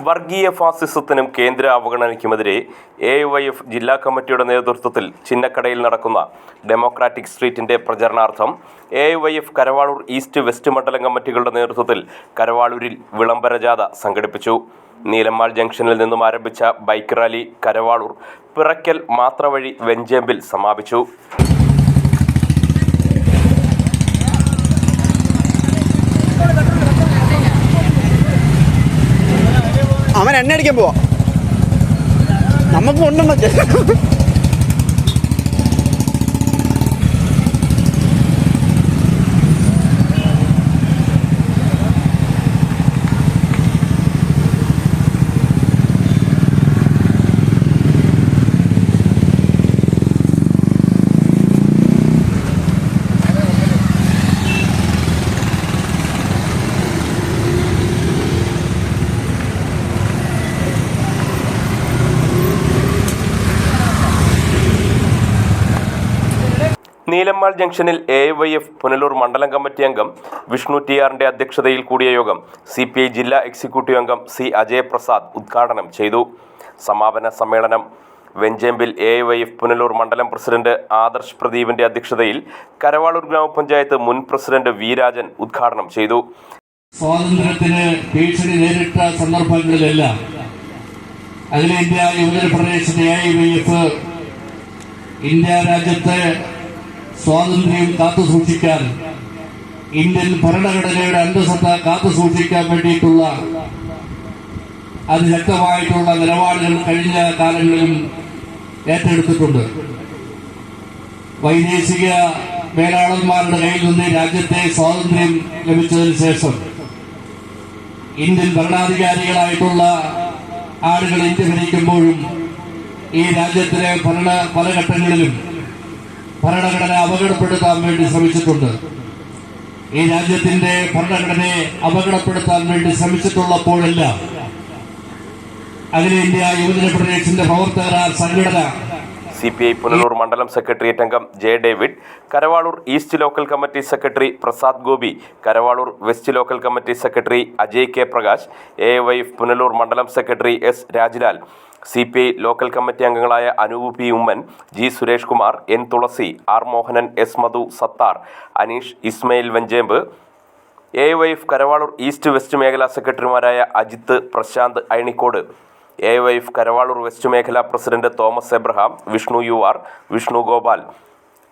വർഗീയ ഫാസിസത്തിനും കേന്ദ്ര അവഗണനയ്ക്കുമെതിരെ AYF ജില്ലാ കമ്മിറ്റിയുടെ നേതൃത്വത്തിൽ ചിന്നക്കടയിൽ നടക്കുന്ന ഡെമോക്രാറ്റിക് സ്ട്രീറ്റിന്റെ പ്രചരണാർത്ഥം AYF കരവാളൂർ ഈസ്റ്റ് വെസ്റ്റ് മണ്ഡലം കമ്മിറ്റികളുടെ നേതൃത്വത്തിൽ കരവാളൂരിൽ വിളംബര ജാഥ സംഘടിപ്പിച്ചു. നീലമ്മാൾ ജംഗ്ഷനിൽ നിന്നും ആരംഭിച്ച ബൈക്ക് റാലി കരവാളൂർ പിറക്കൽ മാത്രവഴി വെഞ്ചേമ്പിൽ സമാപിച്ചു. അവൻ എണ്ണ അടിക്കാൻ പോവാ, നമുക്ക് കൊണ്ടുണ്ടോ? നീലമ്മാൾ ജംഗ്ഷനിൽ AYF പുനലൂർ മണ്ഡലം കമ്മിറ്റി അംഗം വിഷ്ണു TRന്റെ അധ്യക്ഷതയിൽ കൂടിയ യോഗം CPI ജില്ലാ എക്സിക്യൂട്ടീവ് അംഗം C അജയപ്രസാദ് ഉദ്ഘാടനം ചെയ്തു. സമാപന സമ്മേളനം വെഞ്ചേമ്പിൽ AYF പുനലൂർ മണ്ഡലം പ്രസിഡന്റ് ആദർശ് പ്രദീപിന്റെ അധ്യക്ഷതയിൽ കരവാളൂർ ഗ്രാമപഞ്ചായത്ത് മുൻ പ്രസിഡന്റ് V രാജൻ ഉദ്ഘാടനം ചെയ്തു. സ്വാതന്ത്ര്യത്തിന് ഭീഷണി നേരിട്ട സന്ദർഭങ്ങളിലെല്ലാം അഖിലേന്ത്യാ യുവജന പ്രദേശത്തെ AYF ഇന്ത്യ രാജ്യത്തെ സ്വാതന്ത്ര്യം കാത്തുസൂക്ഷിക്കാൻ, ഇന്ത്യൻ ഭരണഘടനയുടെ അന്തസ്സത്ത കാത്തുസൂക്ഷിക്കാൻ വേണ്ടിയിട്ടുള്ള അതിശക്തമായിട്ടുള്ള നിലപാടുകൾ കഴിഞ്ഞ കാലങ്ങളിലും ഏറ്റെടുത്തിട്ടുണ്ട്. വൈദേശിക മേലാളന്മാരുടെ കയ്യിൽ നിന്ന് രാജ്യത്തെ സ്വാതന്ത്ര്യം ലഭിച്ചതിന് ശേഷം ഇന്ത്യൻ ഭരണാധികാരികളായിട്ടുള്ള ആളുകൾ ഇന്ത്യ ഭരിക്കുമ്പോഴും ഈ രാജ്യത്തിലെ പല ഘട്ടങ്ങളിലും ഭരണഘടന അപകടപ്പെടുത്താൻ വേണ്ടി ശ്രമിച്ചിട്ടുണ്ട്. ഈ രാജ്യത്തിന്റെ ഭരണഘടനയെ അപകടപ്പെടുത്താൻ വേണ്ടി ശ്രമിച്ചിട്ടുള്ളപ്പോഴെല്ലാം അഖിലേന്ത്യാ യുവജന പ്രദേശത്തിന്റെ പ്രവർത്തകരായ സംഘടന CPI പുനലൂർ മണ്ഡലം സെക്രട്ടേറിയറ്റ് അംഗം J David, Karavalur east local committee secretary Prasad Gopi, Karavalur west local committee secretary Ajay K Prakash, AYF Punalur മണ്ഡലം secretary S Rajlal, CPI local committee അംഗങ്ങളായ Anoop P Oommen, G Suresh Kumar, N Thulasi, R Mohanan, S Madhu, Sathar, Aneesh, Ismail Venchemb, AYF Karavalur east west മേഖലാ സെക്രട്ടറിമാരായ അജിത്ത്, പ്രശാന്ത് അയണിക്കോട്, AYF കരവാളൂർ വെസ്റ്റ് മേഖലാ പ്രസിഡന്റ് തോമസ് എബ്രഹാം, വിഷ്ണു UR, വിഷ്ണു ഗോപാൽ,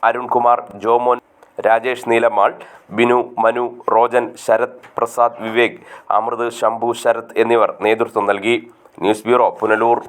അരുൺകുമാർ, ജോമോൻ, രാജേഷ് നീലമ്മാൾ, ബിനു, മനു, റോജൻ, ശരത്, പ്രസാദ്, വിവേക്, അമൃത്, ശംഭു, ശരത് എന്നിവർ നേതൃത്വം നൽകി. News bureau, Punalur.